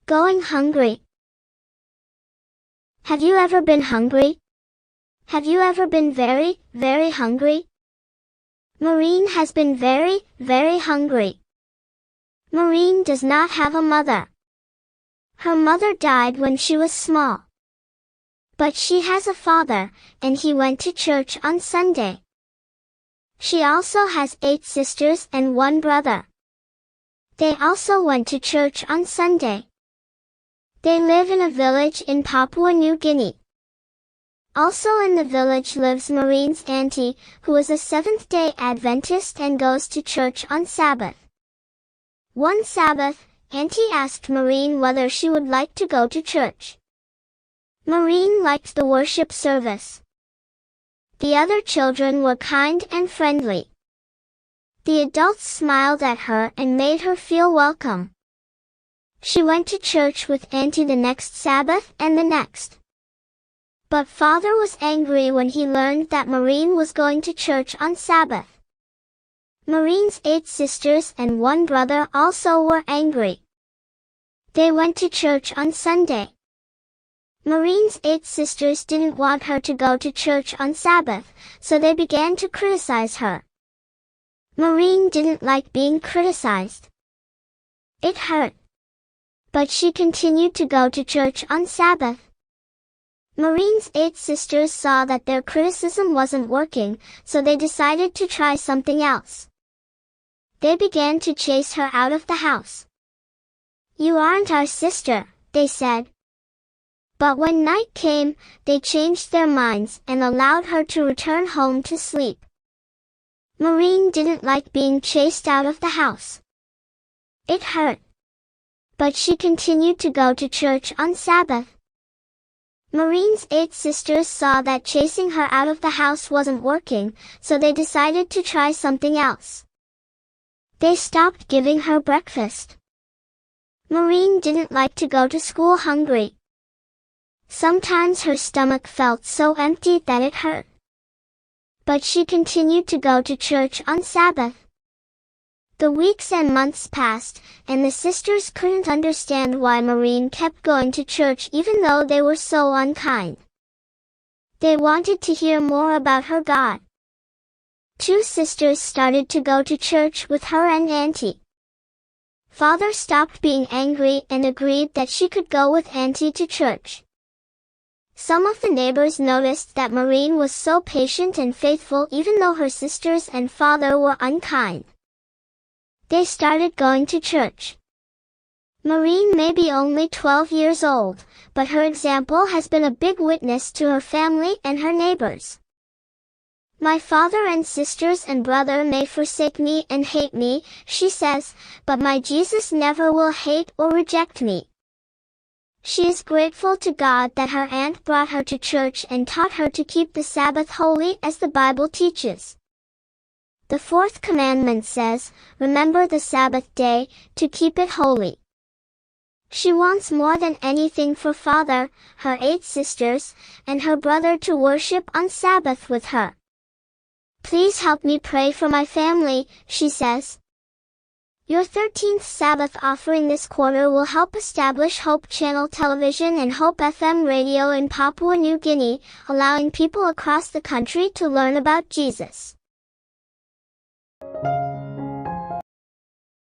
Going hungry. Have you ever been hungry? Have you ever been very, very hungry? Maureen has been very, very hungry. Maureen does not have a mother. Her mother died when she was small. But she has a father, and he went to church on Sunday. She also has 8 sisters and 1 brother. They also went to church on Sunday. They live in a village in Papua New Guinea. Also in the village lives Maureen's auntie, who is a Seventh-day Adventist and goes to church on Sabbath. One Sabbath, Auntie asked Maureen whether she would like to go to church. Maureen liked the worship service. The other children were kind and friendly. The adults smiled at her and made her feel welcome. She went to church with Auntie the next Sabbath and the next. But Father was angry when he learned that Maureen was going to church on Sabbath. Maureen's 8 sisters and 1 brother also were angry. They went to church on Sunday. Maureen's 8 sisters didn't want her to go to church on Sabbath, so they began to criticize her. Maureen didn't like being criticized. It hurt. But she continued to go to church on Sabbath. Maureen's 8 sisters saw that their criticism wasn't working, so they decided to try something else. They began to chase her out of the house. "You aren't our sister," they said. But when night came, they changed their minds and allowed her to return home to sleep. Maureen didn't like being chased out of the house. It hurt. But she continued to go to church on Sabbath. Maureen's 8 sisters saw that chasing her out of the house wasn't working, so they decided to try something else. They stopped giving her breakfast. Maureen didn't like to go to school hungry. Sometimes her stomach felt so empty that it hurt. But she continued to go to church on Sabbath. The weeks and months passed, and the sisters couldn't understand why Maureen kept going to church even though they were so unkind. They wanted to hear more about her God. 2 sisters started to go to church with her and Auntie. Father stopped being angry and agreed that she could go with Auntie to church. Some of the neighbors noticed that Maureen was so patient and faithful even though her sisters and father were unkind. They started going to church. Maureen may be only 12 years old, but her example has been a big witness to her family and her neighbors. "My father and sisters and brother may forsake me and hate me," she says, "but my Jesus never will hate or reject me." She is grateful to God that her aunt brought her to church and taught her to keep the Sabbath holy as the Bible teaches. The 4th commandment says, "Remember the Sabbath day, to keep it holy." She wants more than anything for Father, her 8 sisters, and her brother to worship on Sabbath with her. "Please help me pray for my family," she says. Your 13th Sabbath offering this quarter will help establish Hope Channel Television and Hope FM Radio in Papua New Guinea, allowing people across the country to learn about Jesus.